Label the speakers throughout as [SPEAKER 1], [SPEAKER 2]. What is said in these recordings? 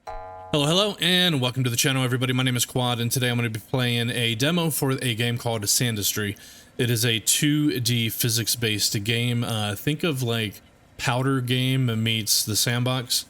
[SPEAKER 1] Hello, and welcome to the channel, everybody. My name is Quad, and today I'm going to be playing a demo for a game called Sandustry. It is a 2D physics-based game. Think of like Powder Game meets the Sandbox,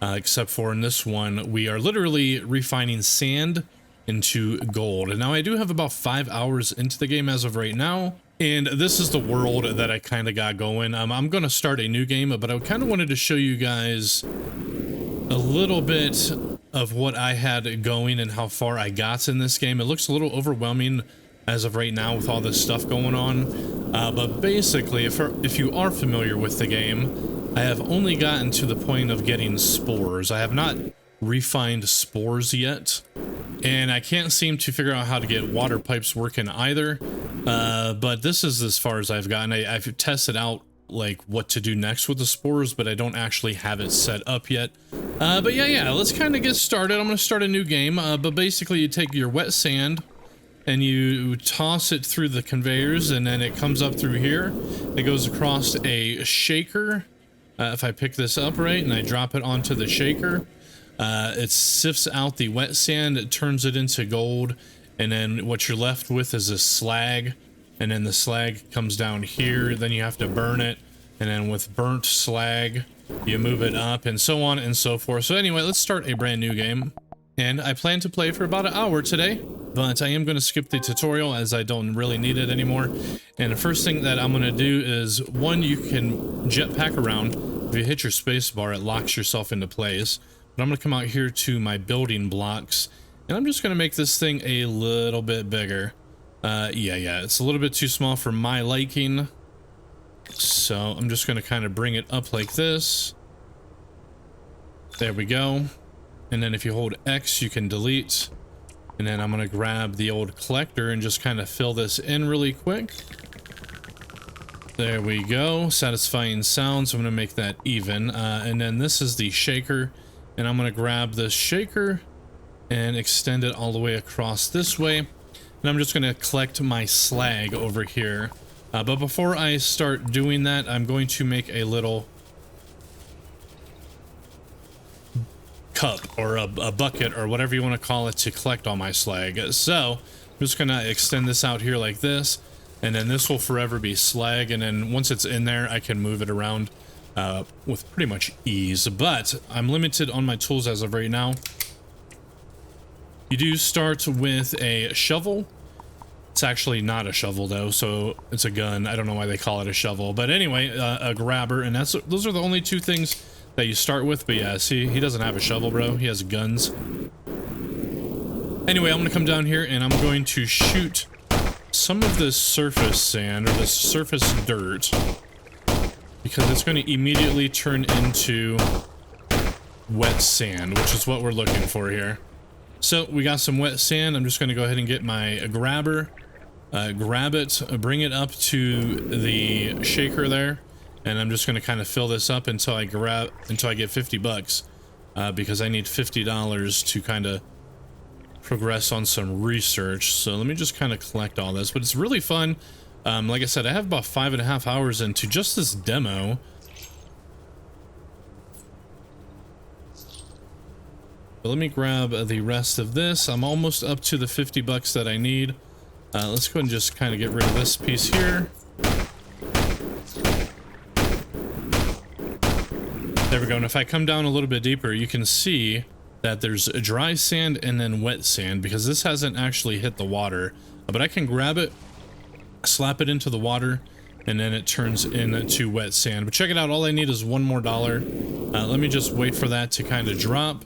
[SPEAKER 1] except for in this one, we are literally refining sand into gold. And now I do have about 5 hours into the game as of right now, and this is the world that I kind of got going. I'm going to start a new game, but I kind of wanted to show you guys a little bit of what I had going and how far I got in this game. It looks a little overwhelming as of right now with all this stuff going on, but basically if you are familiar with the game, I have only gotten to the point of getting spores. I have not refined spores yet, and I can't seem to figure out how to get water pipes working either, but this is as far as I've gotten. I've tested out like what to do next with the spores, but I don't actually have it set up yet. But yeah, let's kind of get started. I'm going to start a new game, but basically you take your wet sand and you toss it through the conveyors, and then it comes up through here. It goes across a shaker. If I pick this up right and I drop it onto the shaker, it sifts out the wet sand, it turns it into gold, and then what you're left with is a slag. And then the slag comes down here, then you have to burn it, and then with burnt slag you move it up, and so on and so forth. So anyway, let's start a brand new game, and I plan to play for about an hour today, but I am going to skip the tutorial as I don't really need it anymore. And the first thing that I'm going to do is, one, you can jetpack around. If you hit your space bar, it locks yourself into place. But I'm going to come out here to my building blocks, and I'm just going to make this thing a little bit bigger. Yeah, it's a little bit too small for my liking, so I'm just going to kind of bring it up like this. There we go. And then if you hold X, you can delete. And then I'm going to grab the old collector and just kind of fill this in really quick. There we go. Satisfying sounds. I'm going to make that even. And then this is the shaker, and I'm going to grab the shaker and extend it all the way across this way. And I'm just going to collect my slag over here. But before I start doing that, I'm going to make a little cup or a bucket or whatever you want to call it to collect all my slag. So I'm just going to extend this out here like this. And then this will forever be slag. And then once it's in there, I can move it around with pretty much ease. But I'm limited on my tools as of right now. You do start with a shovel. It's actually not a shovel though, so it's a gun. I don't know why they call it a shovel, but anyway, a grabber, and those are the only two things that you start with. But yeah, see, he doesn't have a shovel, bro. He has guns. Anyway, I'm gonna come down here and I'm going to shoot some of this surface sand or this surface dirt, because it's going to immediately turn into wet sand, which is what we're looking for here. So we got some wet sand. I'm just going to go ahead and get my grabber, grab it, bring it up to the shaker there, and I'm just going to kind of fill this up until I get 50 bucks, because I need $50 to kind of progress on some research. So let me just kind of collect all this, but it's really fun. Like I said, I have about 5.5 hours into just this demo. But let me grab the rest of this. I'm almost up to the 50 bucks that I need. Let's go and just kind of get rid of this piece here. There we go. And if I come down a little bit deeper, you can see that there's a dry sand and then wet sand, because this hasn't actually hit the water. But I can grab it, slap it into the water, and then it turns into wet sand. But check it out. All I need is $1 more. Let me just wait for that to kind of drop.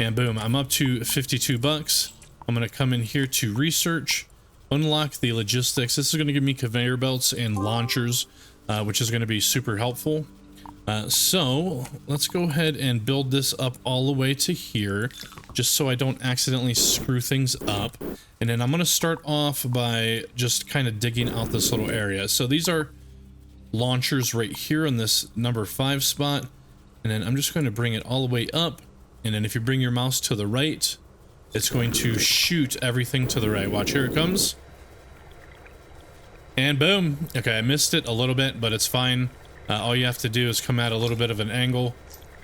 [SPEAKER 1] And boom, I'm up to 52 bucks. I'm going to come in here to research, unlock the logistics. This is going to give me conveyor belts and launchers, which is going to be super helpful. So let's go ahead and build this up all the way to here, just so I don't accidentally screw things up. And then I'm going to start off by just kind of digging out this little area. So these are launchers right here in this number 5 spot. And then I'm just going to bring it all the way up. And then if you bring your mouse to the right, it's going to shoot everything to the right. Watch, here it comes. And boom. Okay, I missed it a little bit, but it's fine. All you have to do is come at a little bit of an angle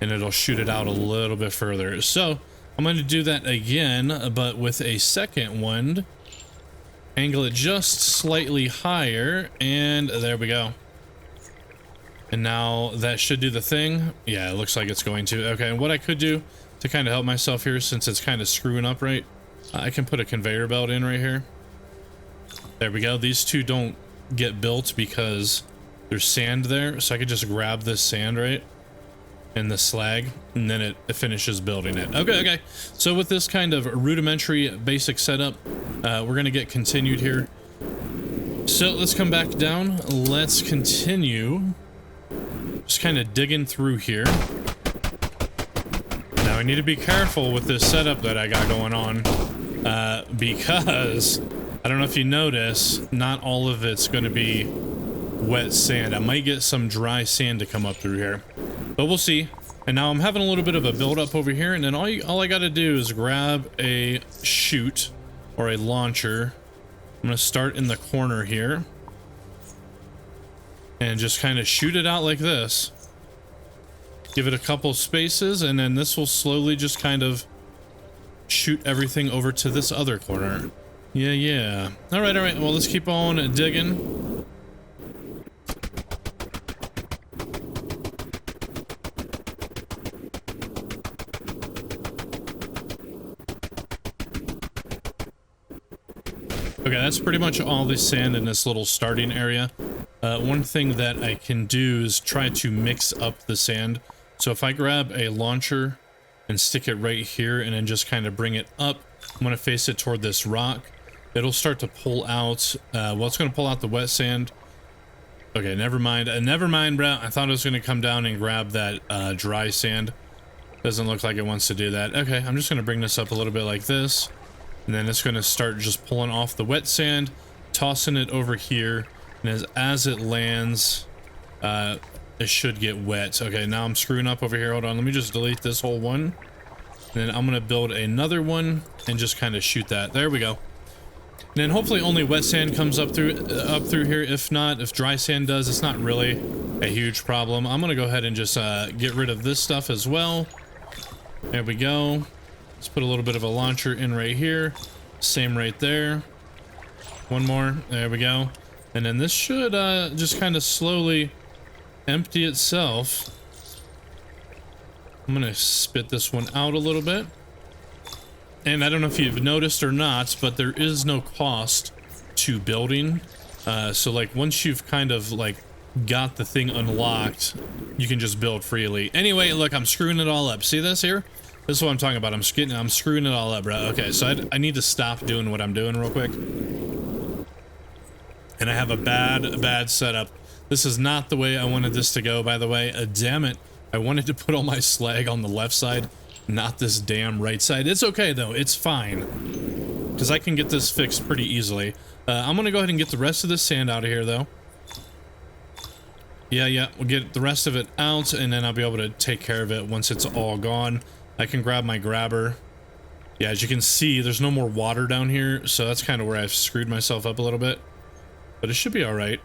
[SPEAKER 1] and it'll shoot it out a little bit further. So I'm going to do that again, but with a second one. Angle it just slightly higher, and there we go. And now that should do the thing. Yeah, it looks like it's going to. Okay, and what I could do to kind of help myself here, since it's kind of screwing up, right? I can put a conveyor belt in right here. There we go. These two don't get built because there's sand there, so I could just grab this sand, right? And the slag, and then it finishes building it. Okay. So with this kind of rudimentary basic setup, we're gonna get continued here. So let's come back down. Let's continue. Just kind of digging through here. Now I need to be careful with this setup that I got going on, because I don't know if you notice, not all of it's going to be wet sand. I might get some dry sand to come up through here, but we'll see. And now I'm having a little bit of a build up over here, and then all I got to do is grab a chute or a launcher. I'm going to start in the corner here and just kind of shoot it out like this. Give it a couple spaces, and then this will slowly just kind of shoot everything over to this other corner. Yeah. All right. Well, let's keep on digging. Okay, that's pretty much all the sand in this little starting area. One thing that I can do is try to mix up the sand. So if I grab a launcher and stick it right here and then just kind of bring it up, I'm going to face it toward this rock. It'll start to pull out, well, it's going to pull out the wet sand. Okay, never mind, bro. I thought it was going to come down and grab that dry sand. Doesn't look like it wants to do that. Okay, I'm just going to bring this up a little bit like this. And then it's going to start just pulling off the wet sand, tossing it over here. And as it lands, it should get wet. Okay, now I'm screwing up over here. Hold on, let me just delete this whole one. And then I'm going to build another one and just kind of shoot that. There we go. And then hopefully only wet sand comes up through here. If not, if dry sand does, it's not really a huge problem. I'm going to go ahead and just get rid of this stuff as well. There we go. Let's put a little bit of a launcher in right here. Same right there. One more. There we go. And then this should just kind of slowly empty itself. I'm going to spit this one out a little bit. And I don't know if you've noticed or not, but there is no cost to building. So like once you've kind of like got the thing unlocked, you can just build freely. Anyway, look, I'm screwing it all up. See this here? This is what I'm talking about. I'm screwing it all up, bro. Okay, so I need to stop doing what I'm doing real quick. And I have a bad setup. This is not the way I wanted this to go, by the way. Damn it. I wanted to put all my slag on the left side, not this damn right side. It's okay, though. It's fine. Because I can get this fixed pretty easily. I'm going to go ahead and get the rest of this sand out of here, though. Yeah. We'll get the rest of it out, and then I'll be able to take care of it once it's all gone. I can grab my grabber. Yeah, as you can see, there's no more water down here, so that's kind of where I've screwed myself up a little bit. But it should be all right.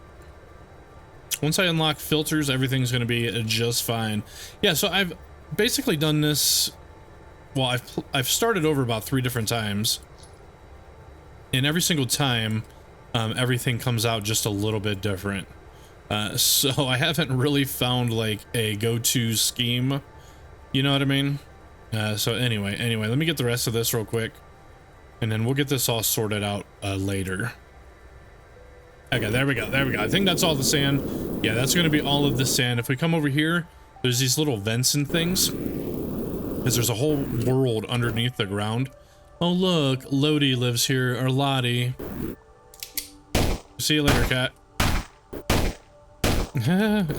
[SPEAKER 1] Once I unlock filters, everything's going to be just fine. Yeah, so I've basically done this. Well, I've started over about 3 different times. And every single time, everything comes out just a little bit different. So I haven't really found like a go-to scheme. You know what I mean? So anyway, let me get the rest of this real quick, and then we'll get this all sorted out later. Okay, there we go. I think that's all the sand. Yeah, that's going to be all of the sand. If we come over here, there's these little vents and things, because there's a whole world underneath the ground. Oh, look, Lodi lives here, or Lottie. See you later, cat.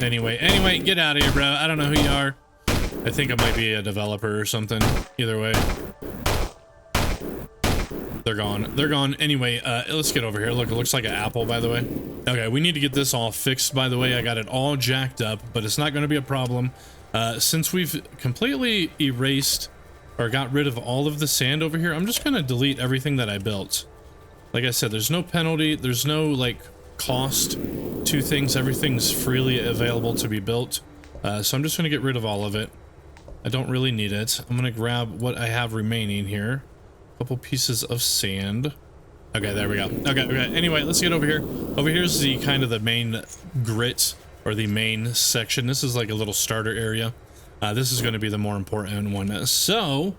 [SPEAKER 1] Anyway, get out of here, bro. I don't know who you are. I think I might be a developer or something. Either way. They're gone. Anyway, let's get over here. Look, it looks like an apple, by the way. Okay, we need to get this all fixed, by the way. I got it all jacked up, but it's not going to be a problem. Since we've completely erased or got rid of all of the sand over here, I'm just going to delete everything that I built. Like I said, there's no penalty. There's no, like, cost to things. Everything's freely available to be built. So I'm just going to get rid of all of it. I don't really need it. I'm gonna grab what I have remaining here. A couple pieces of sand. Okay, there we go. Okay. Anyway, let's get over here. Over here's the kind of the main grit, or the main section. This is like a little starter area. This is going to be the more important one. So,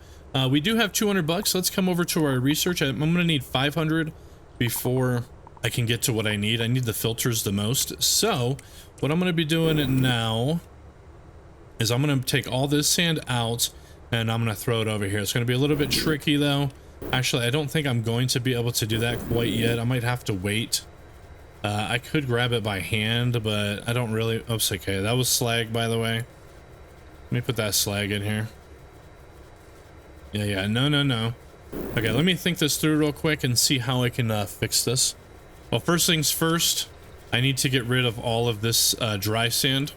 [SPEAKER 1] we do have 200 bucks. Let's come over to our research. I'm going to need 500 before I can get to what I need. I need the filters the most. So, what I'm going to be doing now is I'm going to take all this sand out and I'm going to throw it over here. It's going to be a little bit tricky though. Actually, I don't think I'm going to be able to do that quite yet. I might have to wait. I could grab it by hand, but I don't really... Oops, okay. That was slag, by the way. Let me put that slag in here. Yeah. No. Okay, let me think this through real quick and see how I can fix this. Well, first things first, I need to get rid of all of this dry sand.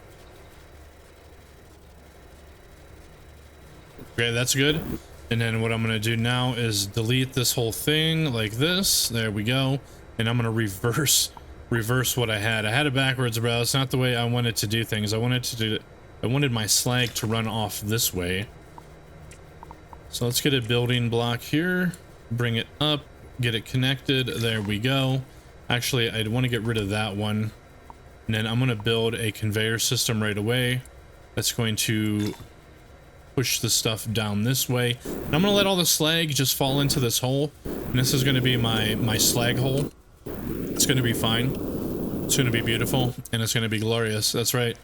[SPEAKER 1] Okay, that's good. And then what I'm going to do now is delete this whole thing like this. There we go. And I'm going to reverse what I had. I had it backwards, bro. It's not the way I wanted to do things. I wanted my slag to run off this way. So let's get a building block here. Bring it up. Get it connected. There we go. Actually, I want to get rid of that one. And then I'm going to build a conveyor system right away. That's going to push the stuff down this way. And I'm gonna let all the slag just fall into this hole, and this is gonna be my slag hole. It's gonna be fine. It's gonna be beautiful, and it's gonna be glorious. That's right.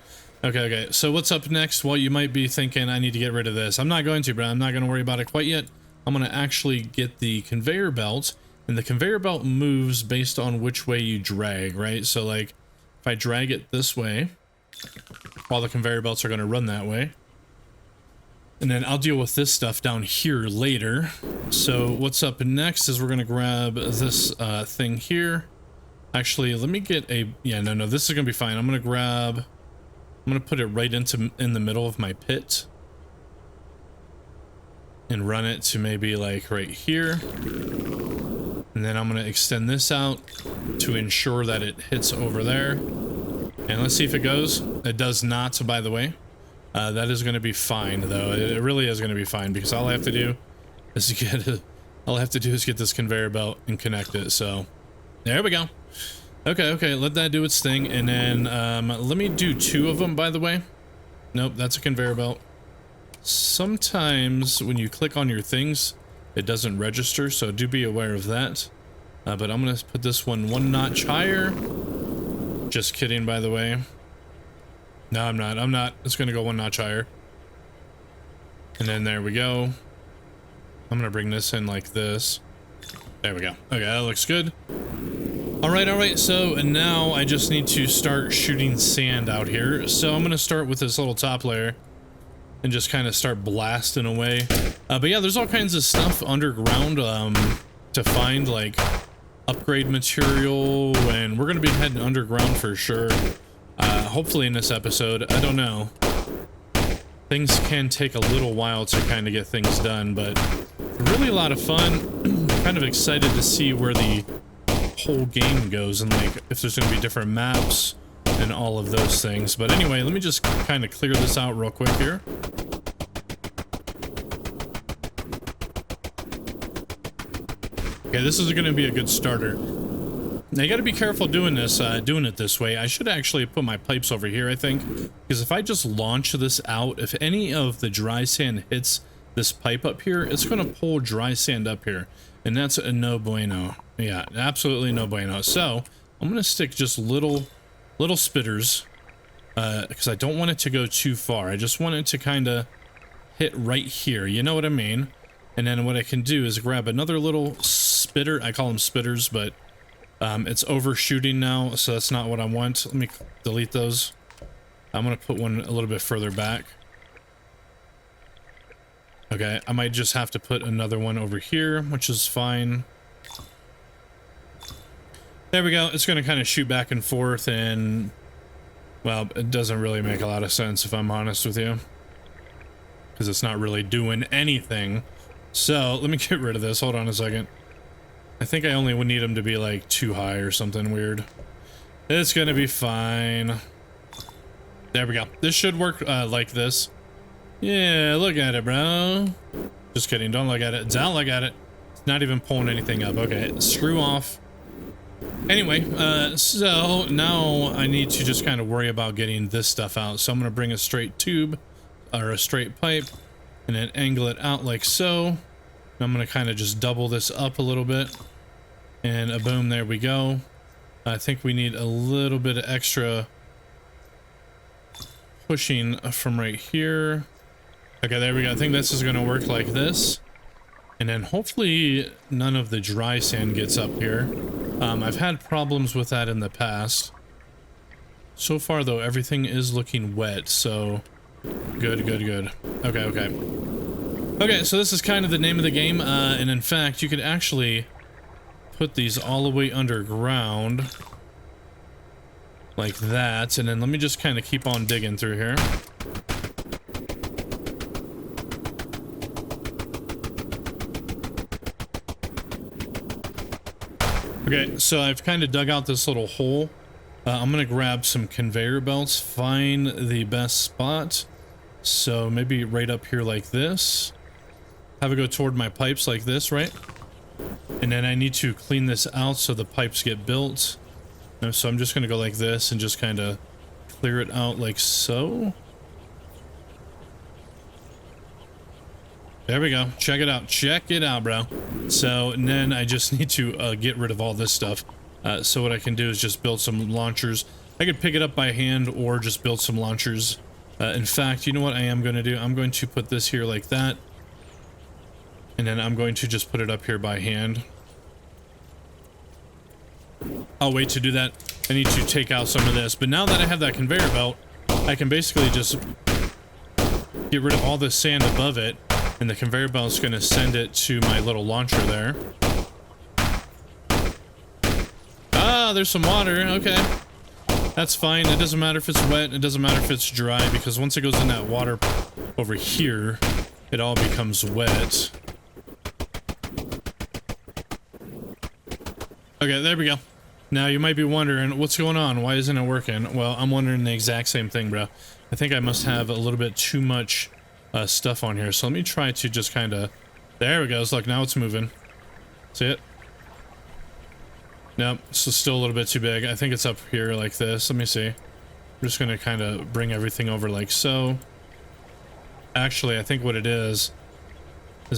[SPEAKER 1] Okay. So what's up next? Well, you might be thinking I need to get rid of this. I'm not going to, bro. I'm not gonna worry about it quite yet. I'm gonna actually get the conveyor belt, and the conveyor belt moves based on which way you drag, right? So like, if I drag it this way, all the conveyor belts are gonna run that way. And then I'll deal with this stuff down here later. So what's up next is we're going to grab this thing here. Actually, let me get a... Yeah, no, this is going to be fine. I'm going to put it right in the middle of my pit. And run it to maybe like right here. And then I'm going to extend this out to ensure that it hits over there. And let's see if it goes. It does not, by the way. That is going to be fine, though. It really is going to be fine, because all I have to do is get this conveyor belt and connect it. So there we go. Okay, let that do its thing. And then let me do 2 of them, by the way. Nope, that's a conveyor belt. Sometimes when you click on your things, it doesn't register, so do be aware of that. But I'm going to put this one 1 notch higher. Just kidding, by the way. No, I'm not. It's going to go 1 notch higher. And then there we go. I'm going to bring this in like this. There we go. Okay, that looks good. All right. So now I just need to start shooting sand out here. So I'm going to start with this little top layer and just kind of start blasting away. But yeah, there's all kinds of stuff underground to find, like upgrade material, and we're going to be heading underground for sure. Hopefully in this episode. I don't know. Things can take a little while to kind of get things done, but really a lot of fun. Kind of excited to see where the whole game goes, and like if there's going to be different maps and all of those things. But anyway, let me just kind of clear this out real quick here. Okay, this is going to be a good starter. Now you got to be careful doing it this way. I should actually put my pipes over here, I think, because if I just launch this out, if any of the dry sand hits this pipe up here, it's going to pull dry sand up here, and that's a no bueno. Yeah, absolutely no bueno. So I'm going to stick just little spitters, because I don't want it to go too far. I just want it to kind of hit right here. You know what I mean? And then what I can do is grab another little spitter. I call them spitters, but it's overshooting now, so that's not what I want. Let me delete those. I'm going to put one a little bit further back. Okay, I might just have to put another one over here, which is fine. There we go. It's going to kind of shoot back and forth, and, well, it doesn't really make a lot of sense if I'm honest with you, because it's not really doing anything. So let me get rid of this. Hold on a second. I think I only would need them to be like too high or something weird. It's gonna be fine. There we go. This should work like this. Yeah, look at it, bro. Just kidding. Don't look at it. Don't look at it. It's not even pulling anything up. Okay, screw off. Anyway, so now I need to just kind of worry about getting this stuff out. So I'm going to bring a straight tube or a straight pipe and then angle it out like so. And I'm going to kind of just double this up a little bit. And a boom, there we go. I think we need a little bit of extra pushing from right here. Okay, there we go. I think this is going to work like this. And then hopefully none of the dry sand gets up here. I've had problems with that in the past. So far, though, everything is looking wet, so good, good, good. Okay, okay. Okay, so this is kind of the name of the game, and in fact, you could actually put these all the way underground like that, and then let me just kind of keep on digging through here. Okay, so I've kind of dug out this little hole. I'm gonna grab some conveyor belts, find the best spot. So maybe right up here like this. Have it go toward my pipes like this, right? And then I need to clean this out so the pipes get built. So I'm just gonna go like this and just kind of clear it out like so. There we go. Check it out. Check it out, bro. So and then I just need to get rid of all this stuff. So what I can do is just build some launchers. I could pick it up by hand or just build some launchers. In fact, you know what I am going to do? I'm going to put this here like that. And then I'm going to just put it up here by hand. I'll wait to do that. I need to take out some of this. But now that I have that conveyor belt, I can basically just get rid of all the sand above it. And the conveyor belt is going to send it to my little launcher there. Ah, there's some water. Okay. That's fine. It doesn't matter if it's wet. It doesn't matter if it's dry, because once it goes in that water over here, it all becomes wet. Okay, there we go. Now you might be wondering, what's going on? Why isn't it working? Well, I'm wondering the exact same thing, bro. I think I must have a little bit too much stuff on here. So let me try to just kind of... There it goes. Look, now it's moving. See it? Nope, so still a little bit too big. I think it's up here like this. Let me see. I'm just going to kind of bring everything over like so. Actually, I think what it is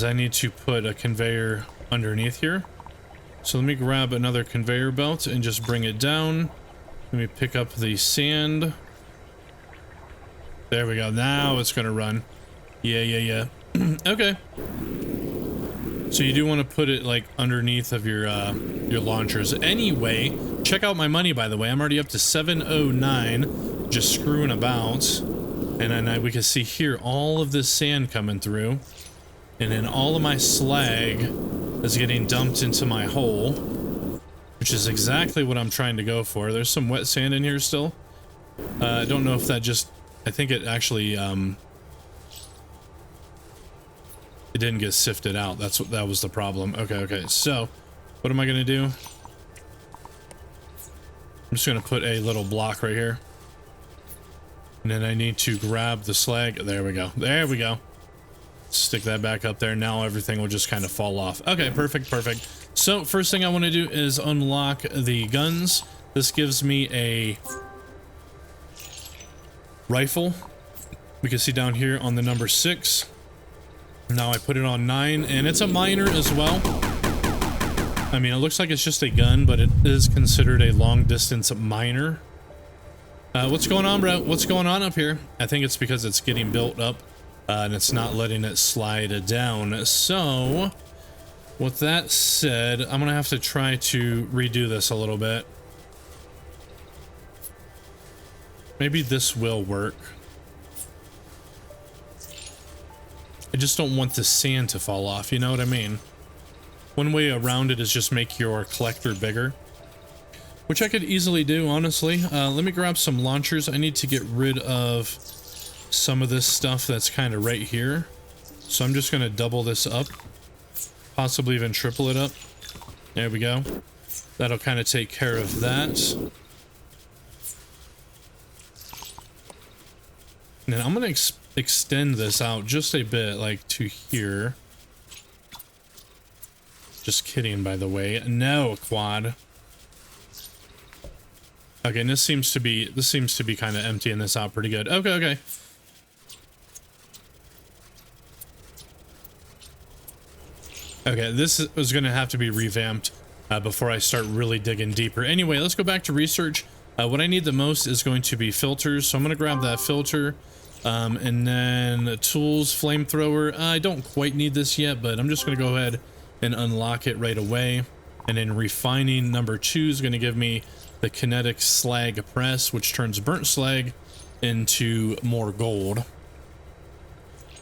[SPEAKER 1] I need to put a conveyor underneath here. So let me grab another conveyor belt and just bring it down. Let me pick up the sand. There we go. Now it's going to run. Yeah. Okay. So you do want to put it like underneath of your launchers. Anyway, check out my money, by the way. I'm already up to 709, just screwing about. And then we can see here all of this sand coming through. And then all of my slag is getting dumped into my hole, which is exactly what I'm trying to go for. There's some wet sand in here still. I don't know if that just... I think it actually... it didn't get sifted out. That was the problem. Okay. So, what am I gonna do? I'm just gonna put a little block right here. And then I need to grab the slag. There we go. There we go. Stick that back up there. Now everything will just kind of fall off. Okay, perfect. So, first thing I want to do is unlock the guns. This gives me a rifle. We can see down here on the number 6. Now I put it on 9, and it's a minor as well. I mean, it looks like it's just a gun, but it is considered a long-distance minor. What's going on, bro? What's going on up here? I think it's because it's getting built up, and it's not letting it slide down. So, with that said, I'm gonna have to try to redo this a little bit. Maybe this will work. I just don't want the sand to fall off, you know what I mean? One way around it is just make your collector bigger, which I could easily do, honestly. Let me grab some launchers. I need to get rid of some of this stuff that's kind of right here. So I'm just going to double this up, possibly even triple it up. There we go. That'll kind of take care of that. And then I'm going to extend this out just a bit, like to here. Just kidding, by the way. No, quad. Okay, and this seems to be kind of emptying this out pretty good. Okay, okay. Okay, this is going to have to be revamped before I start really digging deeper. Anyway, let's go back to research. What I need the most is going to be filters, so I'm going to grab that filter. And then tools, flamethrower. I don't quite need this yet, but I'm just going to go ahead and unlock it right away. And then refining number 2 is going to give me the kinetic slag press, which turns burnt slag into more gold.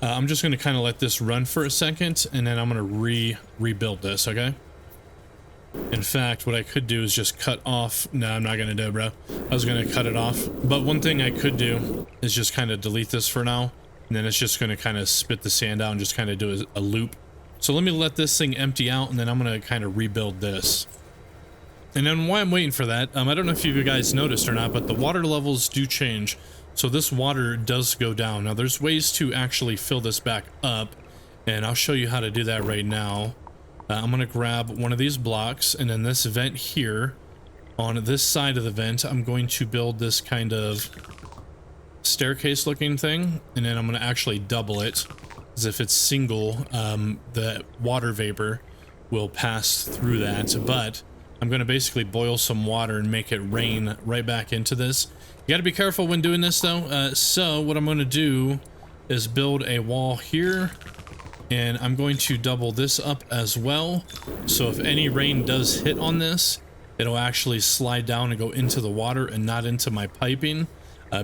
[SPEAKER 1] I'm just going to kind of let this run for a second, and then I'm going to rebuild this, okay? In fact, what I could do is just cut off. No, I'm not going to do it, bro. I was going to cut it off. But one thing I could do is just kind of delete this for now. And then it's just going to kind of spit the sand out and just kind of do a loop. So let me let this thing empty out, and then I'm going to kind of rebuild this. And then while I'm waiting for that, I don't know if you guys noticed or not, but the water levels do change. So this water does go down. Now there's ways to actually fill this back up, and I'll show you how to do that right now. I'm going to grab one of these blocks, and then this vent here, on this side of the vent, I'm going to build this kind of staircase looking thing, and then I'm going to actually double it, as if it's single. The water vapor will pass through that, but I'm going to basically boil some water and make it rain right back into this. You got to be careful when doing this though. So what I'm going to do is build a wall here, and I'm going to double this up as well. So if any rain does hit on this, it'll actually slide down and go into the water and not into my piping,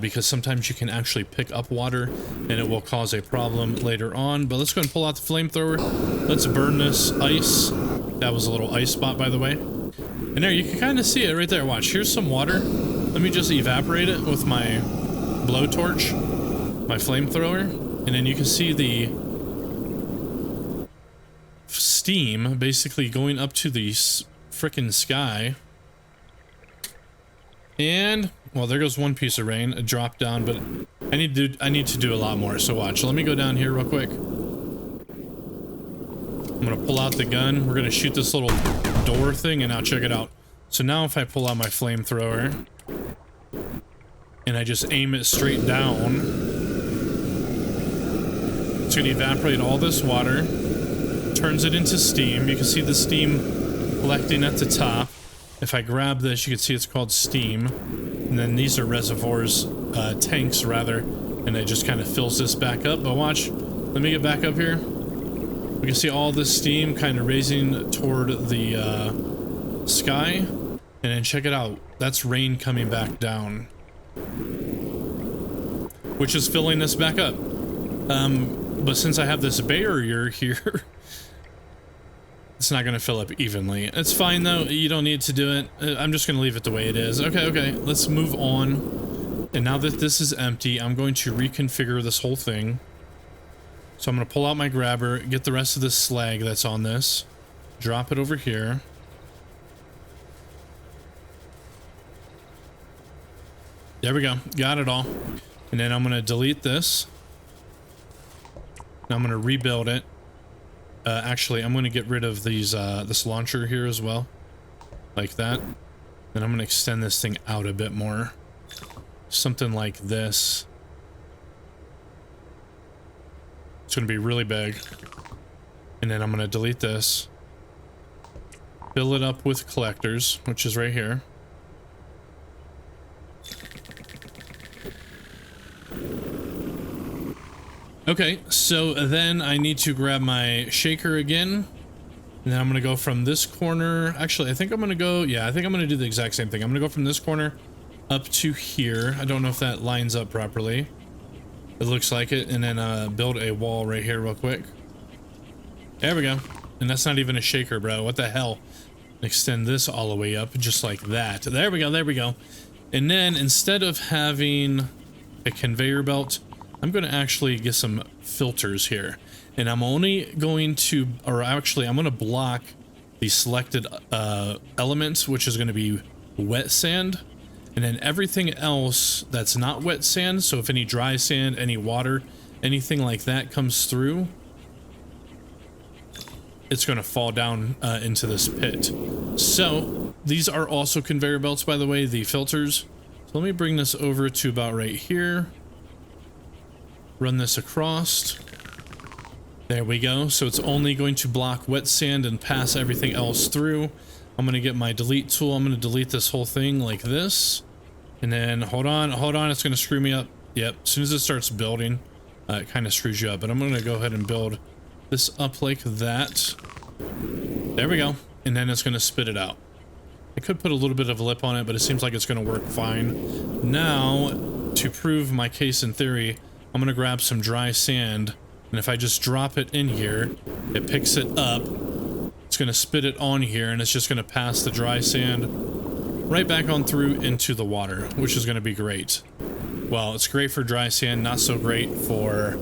[SPEAKER 1] because sometimes you can actually pick up water and it will cause a problem later on. But let's go and pull out the flamethrower. Let's burn this ice. That was a little ice spot, by the way. And there, you can kind of see it right there. Watch, here's some water. Let me just evaporate it with my blowtorch, my flamethrower, and then you can see the steam basically going up to the frickin' sky. And well, there goes one piece of rain. It dropped down, but I need to do a lot more. So watch. Let me go down here real quick. I'm gonna pull out the gun. We're gonna shoot this little door thing, and now check it out. So now if I pull out my flamethrower and I just aim it straight down, it's gonna evaporate all this water, turns it into steam. You can see the steam collecting at the top. If I grab this, you can see it's called steam. And then these are reservoirs, tanks rather, and it just kind of fills this back up. But watch, let me get back up here. We can see all this steam kind of raising toward the sky. And then check it out. That's rain coming back down, which is filling this back up. But since I have this barrier here, it's not going to fill up evenly. It's fine though. You don't need to do it. I'm just going to leave it the way it is. Okay, okay. Let's move on. And now that this is empty, I'm going to reconfigure this whole thing. So I'm going to pull out my grabber, get the rest of this slag that's on this, drop it over here. There we go. Got it all. And then I'm going to delete this. And I'm going to rebuild it. Actually, I'm going to get rid of these this launcher here as well. Like that. Then I'm going to extend this thing out a bit more. Something like this. It's going to be really big. And then I'm going to delete this. Fill it up with collectors, which is right here. Okay, so then I need to grab my shaker again. And then I'm going to go from this corner. Actually, I think I'm going to go... Yeah, I think I'm going to do the exact same thing. I'm going to go from this corner up to here. I don't know if that lines up properly. It looks like it. And then build a wall right here real quick. There we go. And that's not even a shaker, bro. What the hell? Extend this all the way up just like that. There we go. There we go. And then instead of having a conveyor belt, I'm going to actually get some filters here. And I'm only going to, or actually I'm going to block the selected elements, which is going to be wet sand. And then everything else that's not wet sand, so if any dry sand, any water, anything like that comes through, it's going to fall down into this pit. So these are also conveyor belts, by the way, the filters. So let me bring this over to about right here. Run this across. There we go. So it's only going to block wet sand and pass everything else through. I'm going to get my delete tool. I'm going to delete this whole thing like this. And then hold on. It's going to screw me up. Yep. As soon as it starts building, it kind of screws you up. But I'm going to go ahead and build this up like that. There we go. And then it's going to spit it out. I could put a little bit of a lip on it, but it seems like it's going to work fine. Now, to prove my case in theory, I'm going to grab some dry sand. And if I just drop it in here, it picks it up. It's going to spit it on here, and it's just going to pass the dry sand right back on through into the water, which is going to be great. Well, it's great for dry sand, not so great for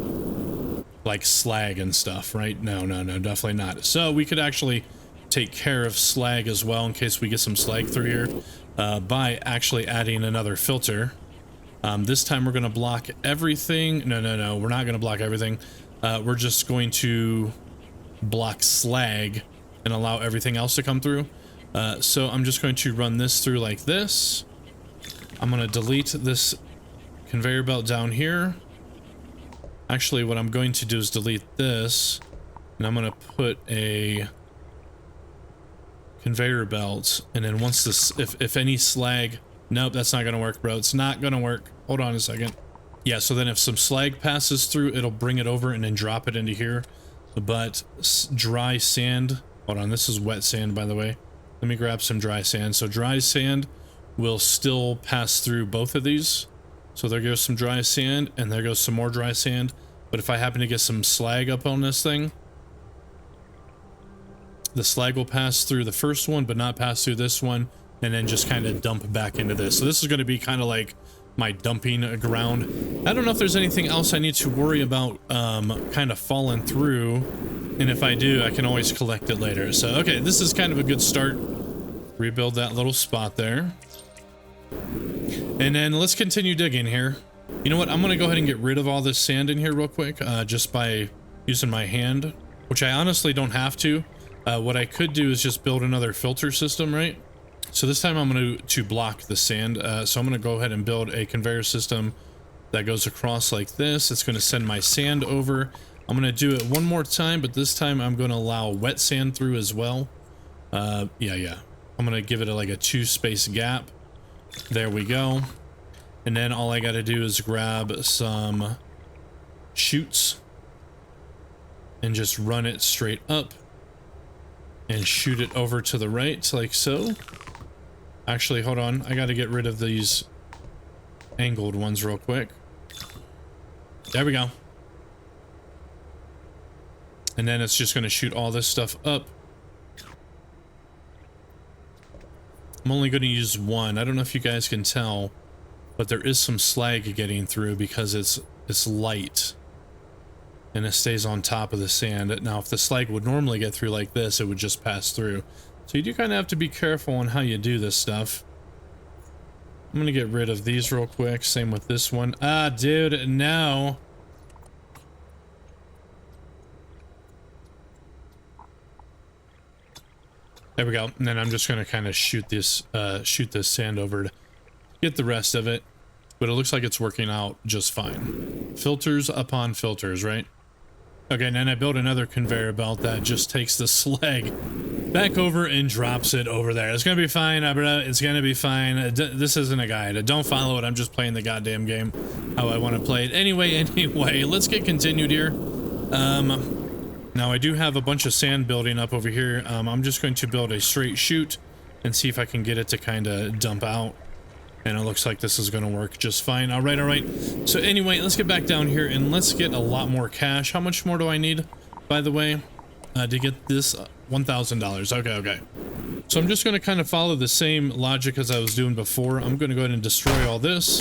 [SPEAKER 1] like slag and stuff, right? No, definitely not. So we could actually take care of slag as well in case we get some slag through here by actually adding another filter. This time we're going to block everything. No, we're not going to block everything. We're just going to block slag and allow everything else to come through. So I'm just going to run this through like this. I'm going to delete this conveyor belt down here. Actually, what I'm going to do is delete this, and I'm going to put a conveyor belt, and then once this, if any slag, nope, that's not going to work, bro. It's not going to work. Hold on a second. Yeah, so then if some slag passes through, it'll bring it over and then drop it into here. But dry sand, hold on, this is wet sand, by the way. Let me grab some dry sand. So dry sand will still pass through both of these. So there goes some dry sand, and there goes some more dry sand. But if I happen to get some slag up on this thing, the slag will pass through the first one, but not pass through this one, and then just kind of dump back into this. So this is going to be kind of like my dumping ground. I don't know if there's anything else I need to worry about kind of falling through, and if I do, I can always collect it later. So okay, this is kind of a good start. Rebuild that little spot there, and then let's continue digging here. You know what, I'm gonna go ahead and get rid of all this sand in here real quick, just by using my hand, which I honestly don't have to. What I could do is just build another filter system, right? So this time I'm going to block the sand. So I'm going to go ahead and build a conveyor system that goes across like this. It's going to send my sand over. I'm going to do it one more time, but this time I'm going to allow wet sand through as well. Yeah. I'm going to give it like a 2-space gap. There we go. And then all I got to do is grab some chutes and just run it straight up and shoot it over to the right like so. Actually, hold on. I got to get rid of these angled ones real quick. There we go. And then it's just going to shoot all this stuff up. I'm only going to use one. I don't know if you guys can tell, but there is some slag getting through because it's light and it stays on top of the sand. Now, if the slag would normally get through like this, it would just pass through. So you do kind of have to be careful on how you do this stuff. I'm going to get rid of these real quick. Same with this one. Ah, dude, no. There we go. And then I'm just going to kind of shoot this sand over to get the rest of it. But it looks like it's working out just fine. Filters upon filters, right? Okay, and then I built another conveyor belt that just takes the slag back over and drops it over there. It's going to be fine, bro. It's going to be fine. This isn't a guide. Don't follow it. I'm just playing the goddamn game how I want to play it. Anyway, let's get continued here. Now I do have a bunch of sand building up over here. I'm just going to build a straight chute and see if I can get it to kind of dump out. And it looks like this is going to work just fine. All right. So anyway, let's get back down here and let's get a lot more cash. How much more do I need, by the way, to get this? $1,000. Okay. So I'm just going to kind of follow the same logic as I was doing before. I'm going to go ahead and destroy all this.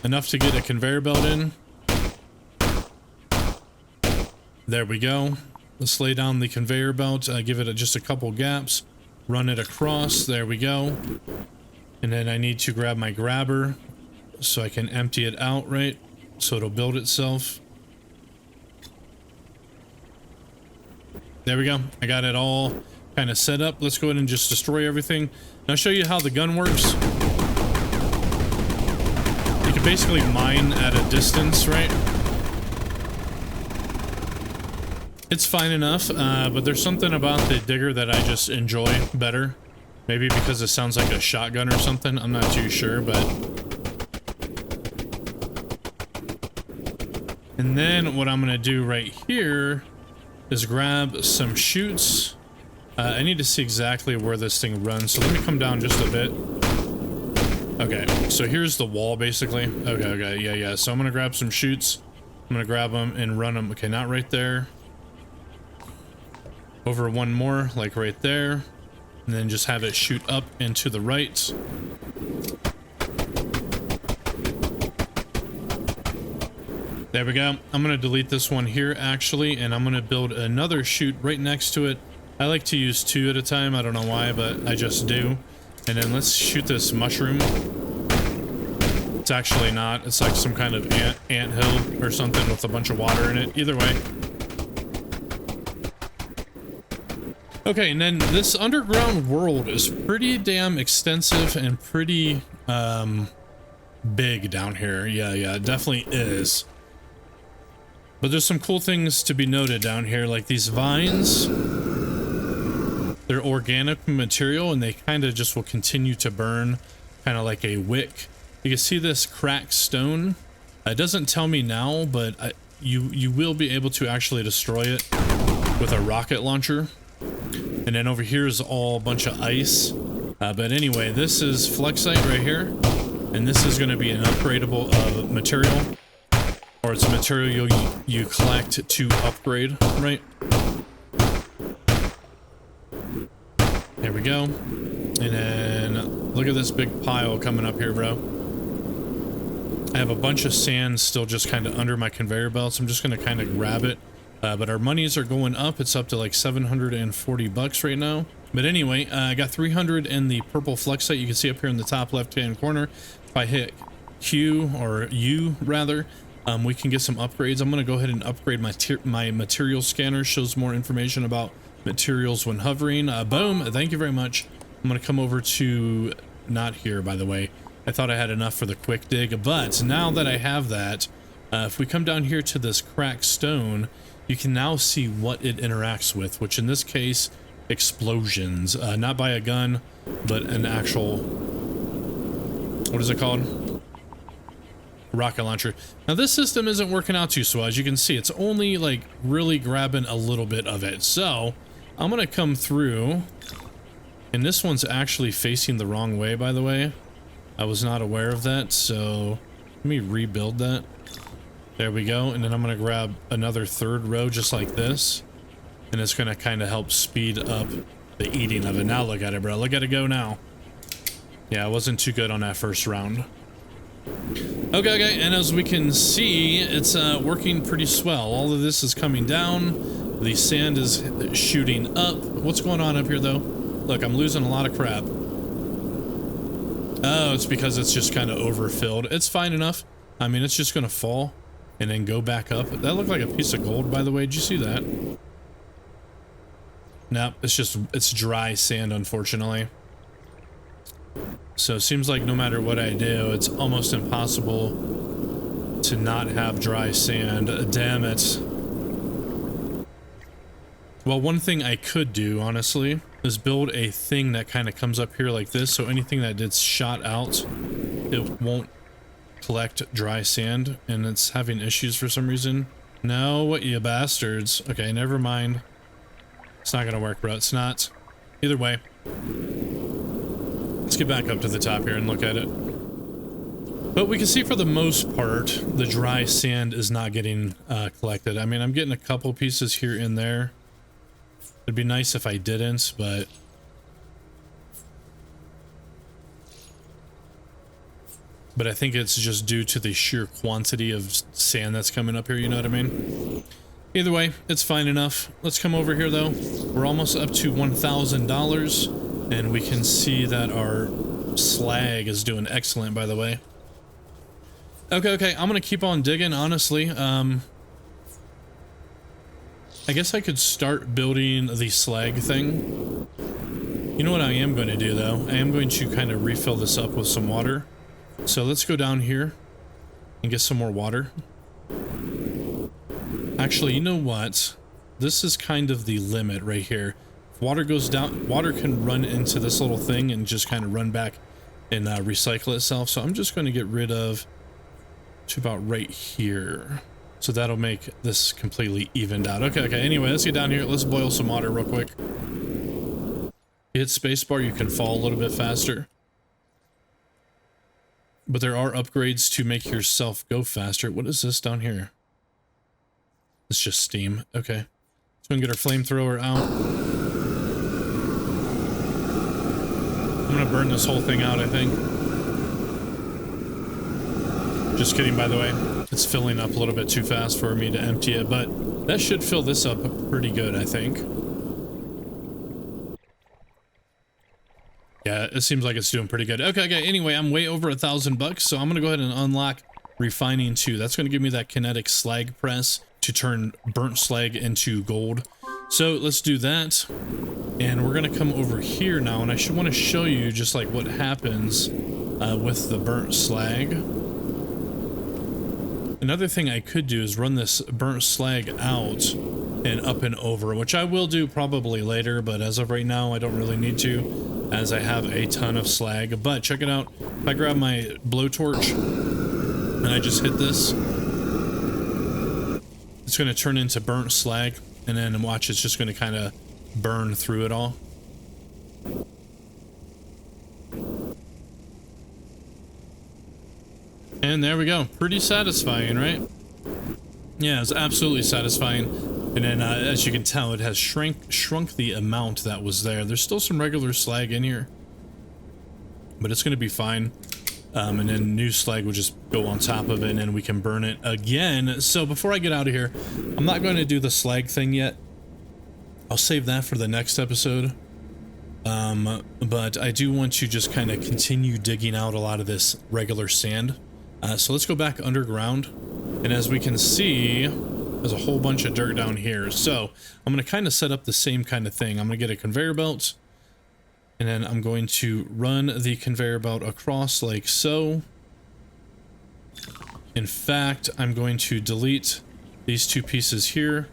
[SPEAKER 1] Enough to get a conveyor belt in. There we go. Let's lay down the conveyor belt. Give it just a couple gaps. Run it across. There we go. And then I need to grab my grabber. so I can empty it out, right? So it'll build itself. There we go. I got it all kind of set up. Let's go ahead and just destroy everything. And I'll show you how the gun works. You can basically mine at a distance, right? It's fine enough, but there's something about the digger that I just enjoy better. Maybe because it sounds like a shotgun or something. I'm not too sure, but... And then what I'm going to do right here is grab some chutes. I need to see exactly where this thing runs, so let me come down just a bit. Okay, so here's the wall, basically. Okay, yeah. So I'm going to grab some chutes. I'm going to grab them and run them. Okay, not right there. Over one more, like right there. And then just have it shoot up and to the right. There we go. I'm going to delete this one here, actually, and I'm going to build another chute right next to it. I like to use two at a time. I don't know why, but I just do. And then let's shoot this mushroom. It's actually not. It's like some kind of ant hill or something with a bunch of water in it. Either way. Okay, and then this underground world is pretty damn extensive and pretty big down here. Yeah, it definitely is. But there's some cool things to be noted down here, like these vines. They're organic material and they kind of just will continue to burn, kind of like a wick. You can see this cracked stone. It doesn't tell me now, but you will be able to actually destroy it with a rocket launcher. And then over here is all a bunch of ice. But anyway, this is flexite right here. And this is going to be an upgradable material. Or it's a material you collect to upgrade, right? There we go. And then look at this big pile coming up here, bro. I have a bunch of sand still just kind of under my conveyor belts. I'm just going to kind of grab it. But our monies are going up. It's up to like 740 bucks right now. But anyway, I got 300 in the purple flexite. You can see up here in the top left-hand corner. If I hit Q, or U rather, we can get some upgrades. I'm going to go ahead and upgrade my material scanner. Shows more information about materials when hovering. Boom. Thank you very much. I'm going to come over to... Not here, by the way. I thought I had enough for the quick dig. But now that I have that, if we come down here to this cracked stone... You can now see what it interacts with, which in this case, explosions. Not by a gun, but an actual... What is it called? Rocket launcher. Now this system isn't working out too swell. As you can see, it's only like really grabbing a little bit of it. So I'm going to come through. And this one's actually facing the wrong way, by the way. I was not aware of that. So let me rebuild that. There we go, and then I'm going to grab another third row just like this, and it's going to kind of help speed up the eating of it. Now look at it, bro. Look at it go now. Yeah, it wasn't too good on that first round. Okay, and as we can see, it's working pretty swell. All of this is coming down. The sand is shooting up. What's going on up here, though? Look, I'm losing a lot of crap. Oh, it's because it's just kind of overfilled. It's fine enough. I mean, it's just going to fall. And then go back up. That looked like a piece of gold, by the way. Did you see that? Nope, it's dry sand, unfortunately. So it seems like no matter what I do, it's almost impossible to not have dry sand. Damn it. Well, one thing I could do, honestly, is build a thing that kind of comes up here like this. So anything that gets shot out, it won't collect dry sand, and it's having issues for some reason. No, what you bastards. Okay, never mind. It's not gonna work, bro. It's not. Either way. Let's get back up to the top here and look at it. But we can see for the most part, the dry sand is not getting collected. I mean, I'm getting a couple pieces here and there. It'd be nice if I didn't, but... But I think it's just due to the sheer quantity of sand that's coming up here, you know what I mean? Either way, it's fine enough. Let's come over here, though. We're almost up to $1,000, and we can see that our slag is doing excellent, by the way. Okay, I'm gonna keep on digging, honestly. I guess I could start building the slag thing. You know what I am going to do, though? I am going to kind of refill this up with some water. So let's go down here and get some more water. Actually, you know what? This is kind of the limit right here. If water goes down, water can run into this little thing and just kind of run back and recycle itself. So I'm just going to get rid of to about right here. So that'll make this completely evened out. Okay, anyway, let's get down here. Let's boil some water real quick. Hit spacebar, you can fall a little bit faster. But there are upgrades to make yourself go faster. What is this down here? It's just steam. Okay. So we can get our flamethrower out. I'm gonna burn this whole thing out, I think. Just kidding, by the way. It's filling up a little bit too fast for me to empty it, but that should fill this up pretty good, I think. Yeah, it seems like it's doing pretty good. Okay, anyway, I'm way over $1,000, so I'm gonna go ahead and unlock refining 2. That's gonna give me that kinetic slag press to turn burnt slag into gold. So let's do that. And we're gonna come over here now, and I should want to show you just like what happens with the burnt slag. Another thing I could do is run this burnt slag out and up and over, which I will do probably later, but as of right now, I don't really need to, as I have a ton of slag. But check it out. If I grab my blowtorch and I just hit this, it's going to turn into burnt slag, and then watch, it's just going to kind of burn through it all. And there we go. Pretty satisfying, right? Yeah, it's absolutely satisfying. And then, as you can tell, it has shrunk the amount that was there. There's still some regular slag in here, but it's going to be fine. And then new slag will just go on top of it, and then we can burn it again. So before I get out of here, I'm not going to do the slag thing yet. I'll save that for the next episode. But I do want to just kind of continue digging out a lot of this regular sand. So let's go back underground. And as we can see, there's a whole bunch of dirt down here. So I'm going to kind of set up the same kind of thing. I'm going to get a conveyor belt. And then I'm going to run the conveyor belt across like so. In fact, I'm going to delete these 2 pieces here.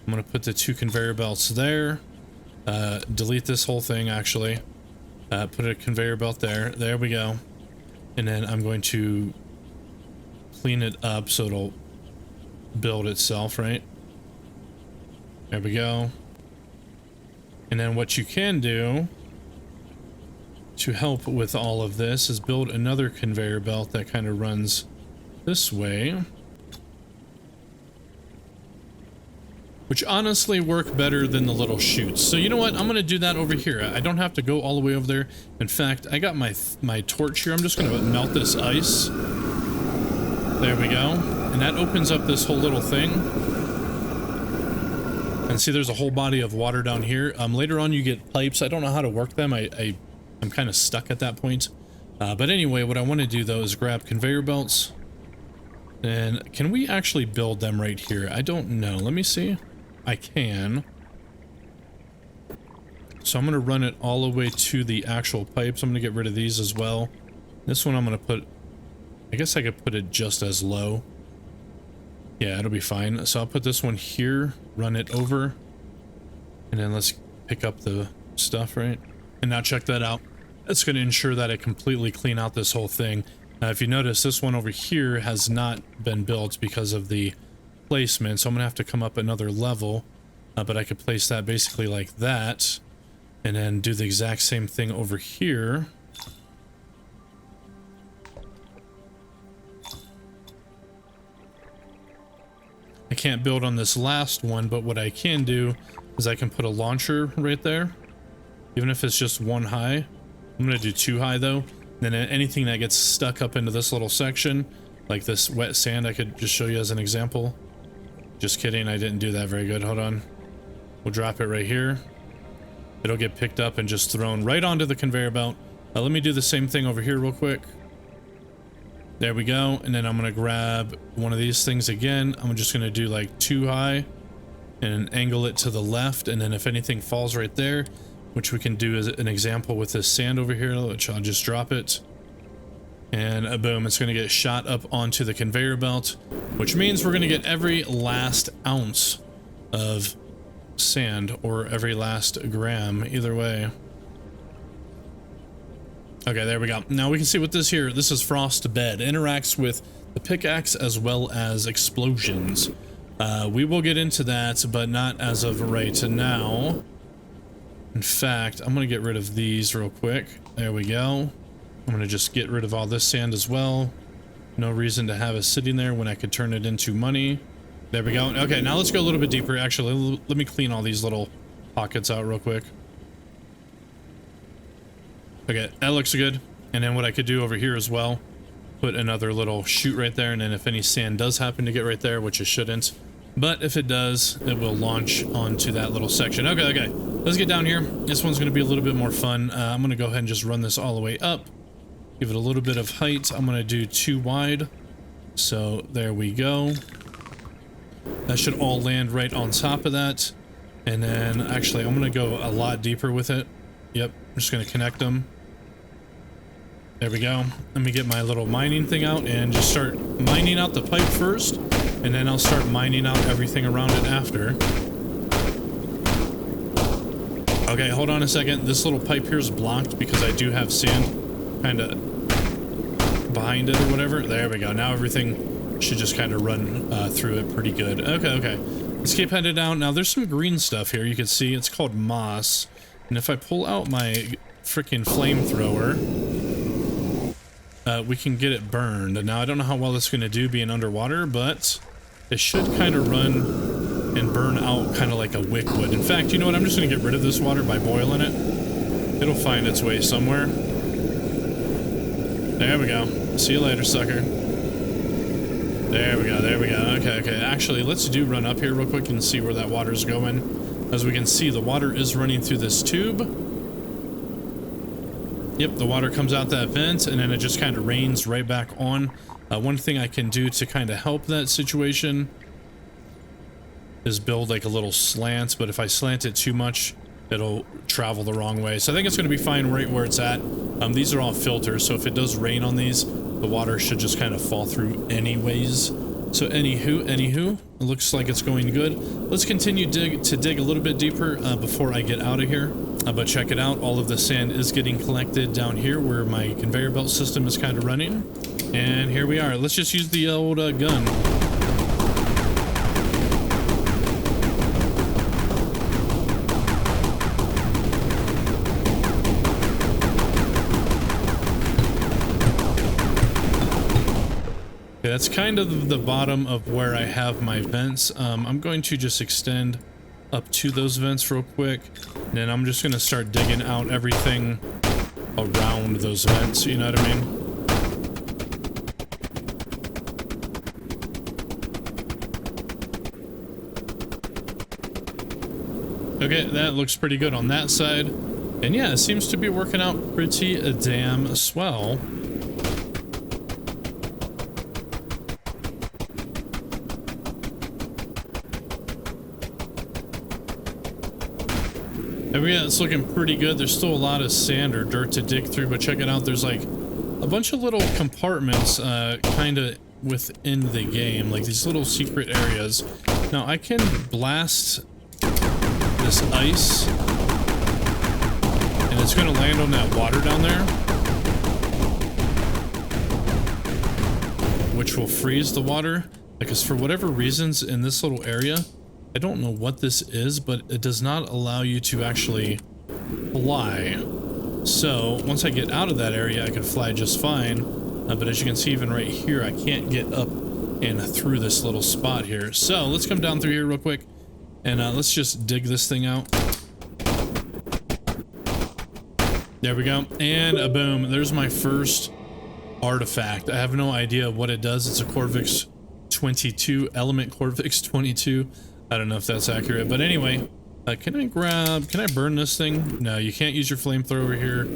[SPEAKER 1] I'm going to put the 2 conveyor belts there. Delete this whole thing, actually. Put a conveyor belt there. There we go. And then I'm going to clean it up so it'll build itself, right? There we go. And then what you can do to help with all of this is build another conveyor belt that kind of runs this way, which honestly work better than the little chutes. So you know what? I'm going to do that over here. I don't have to go all the way over there. In fact, I got my torch here. I'm just going to melt this ice. There we go. And that opens up this whole little thing. And see, there's a whole body of water down here. Later on, you get pipes. I don't know how to work them. I'm kind of stuck at that point. But anyway, what I want to do, though, is grab conveyor belts. And can we actually build them right here? I don't know. Let me see. I can. So I'm going to run it all the way to the actual pipes. I'm going to get rid of these as well. This one I'm going to put... I guess I could put it just as low. Yeah, it'll be fine. So I'll put this one here, run it over, and then let's pick up the stuff, right? And now check that out. It's going to ensure that I completely clean out this whole thing. Now, if you notice, this one over here has not been built because of the placement, so I'm going to have to come up another level, but I could place that basically like that, and then do the exact same thing over here. I can't build on this last one, but what I can do is I can put a launcher right there, even if it's just 1 high. I'm going to do 2 high though. Then anything that gets stuck up into this little section, like this wet sand, I could just show you as an example. Just kidding, I didn't do that very good. Hold on. We'll drop it right here. It'll get picked up and just thrown right onto the conveyor belt. Let me do the same thing over here real quick. There we go. And then I'm going to grab one of these things again. I'm just going to do like 2 high and angle it to the left. And then if anything falls right there, which we can do as an example with this sand over here, which I'll just drop it. And boom, it's going to get shot up onto the conveyor belt, which means we're going to get every last ounce of sand, or every last gram, either way. Okay, there we go. Now we can see what this here, this is frost bed. It interacts with the pickaxe as well as explosions. We will get into that, but not as of right now. In fact, I'm going to get rid of these real quick. There we go. I'm going to just get rid of all this sand as well. No reason to have it sitting there when I could turn it into money. There we go. Okay, now let's go a little bit deeper. Actually, let me clean all these little pockets out real quick. Okay, that looks good. And then what I could do over here as well, put another little chute right there, and then if any sand does happen to get right there, which it shouldn't, but if it does, it will launch onto that little section. Okay, let's get down here. This one's going to be a little bit more fun. I'm going to go ahead and just run this all the way up, give it a little bit of height. I'm going to do 2 wide, so there we go. That should all land right on top of that. And then actually I'm going to go a lot deeper with it. Yep, I'm just going to connect them. There we go. Let me get my little mining thing out and just start mining out the pipe first, and then I'll start mining out everything around it after. Okay, hold on a second. This little pipe here is blocked because I do have sand kind of behind it or whatever. There we go. Now everything should just kind of run through it pretty good. Okay. Let's keep headed down. Now there's some green stuff here. You can see it's called moss. And if I pull out my freaking flamethrower, we can get it burned. Now I don't know how well it's going to do being underwater, but it should kind of run and burn out kind of like a wick would. In fact, you know what? I'm just going to get rid of this water by boiling it. It'll find its way somewhere. There we go. See you later, sucker. There we go. Okay. Actually, let's run up here real quick and see where that water's going. As we can see, the water is running through this tube. Yep, the water comes out that vent, and then it just kind of rains right back on. One thing I can do to kind of help that situation is build like a little slant, but if I slant it too much, it'll travel the wrong way. So I think it's going to be fine right where it's at. These are all filters, so if it does rain on these, the water should just kind of fall through anyways. So anywho, it looks like it's going good. Let's continue to dig a little bit deeper before I get out of here. But check it out, all of the sand is getting collected down here where my conveyor belt system is kind of running. And here we are. Let's just use the old gun. Okay, that's kind of the bottom of where I have my vents. I'm going to just extend up to those vents real quick, and then I'm just going to start digging out everything around those vents, you know what I mean? Okay, that looks pretty good on that side. And yeah, it seems to be working out pretty damn swell. And yeah, it's looking pretty good. There's still a lot of sand or dirt to dig through, but check it out. There's like a bunch of little compartments kind of within the game, like these little secret areas. Now I can blast this ice, and it's going to land on that water down there, which will freeze the water, because for whatever reasons in this little area, I don't know what this is, but it does not allow you to actually fly. So once I get out of that area, I can fly just fine. But as you can see, even right here, I can't get up and through this little spot here. So let's come down through here real quick, and let's just dig this thing out. There we go. And boom, there's my first artifact. I have no idea what it does. It's a Corvix 22, Element Corvix 22. I don't know if that's accurate, but anyway, can I burn this thing? No, you can't use your flamethrower here.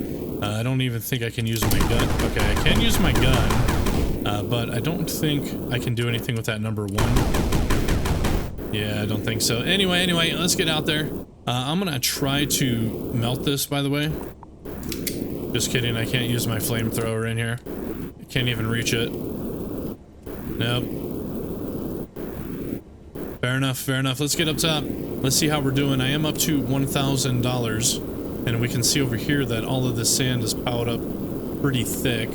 [SPEAKER 1] I don't even think I can use my gun. Okay, I can use my gun. but I don't think I can do anything with that number 1. Yeah, I don't think so. Anyway, let's get out there. I'm gonna try to melt this, by the way. Just kidding, I can't use my flamethrower in here. I can't even reach it. Nope. Fair enough. Let's get up top. Let's see how we're doing. I am up to $1,000, and we can see over here that all of this sand is piled up pretty thick.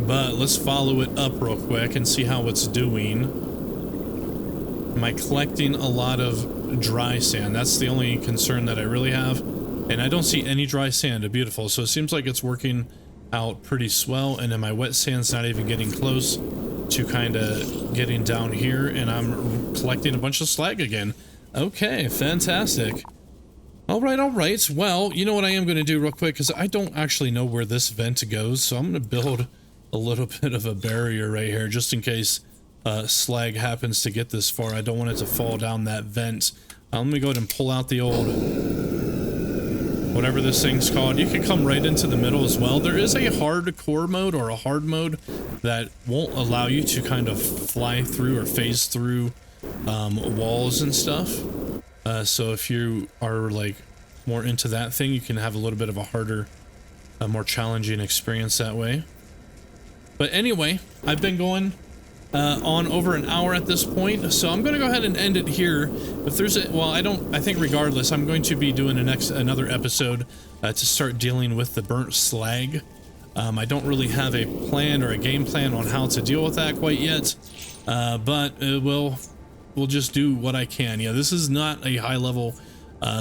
[SPEAKER 1] But let's follow it up real quick and see how it's doing. Am I collecting a lot of dry sand? That's the only concern that I really have. And I don't see any dry sand. Beautiful. So it seems like it's working out pretty swell. And then my wet sand's not even getting close to kind of getting down here. And I'm collecting a bunch of slag again. Okay, fantastic. All right. Well, you know what I am going to do real quick, because I don't actually know where this vent goes. So I'm going to build a little bit of a barrier right here, just in case slag happens to get this far. I don't want it to fall down that vent. Let me go ahead and pull out the old, whatever this thing's called. You can come right into the middle as well. There is a hardcore mode or a hard mode that won't allow you to kind of fly through or phase through walls and stuff. So if you are like more into that thing, you can have a little bit of a harder, more challenging experience that way. But anyway, I've been going on over an hour at this point, so I'm going to go ahead and end it here. If there's a, well, I think regardless, I'm going to be doing another episode to start dealing with the burnt slag. I don't really have a plan or a game plan on how to deal with that quite yet, but we'll just do what I can. Yeah, this is not a high level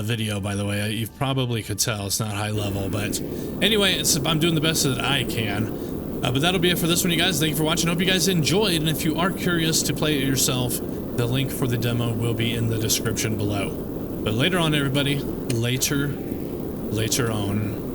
[SPEAKER 1] video, by the way. You probably could tell it's not high level, but anyway, I'm doing the best that I can. But that'll be it for this one, you guys. Thank you for watching. Hope you guys enjoyed. And if you are curious to play it yourself, the link for the demo will be in the description below. But later on, everybody, later on.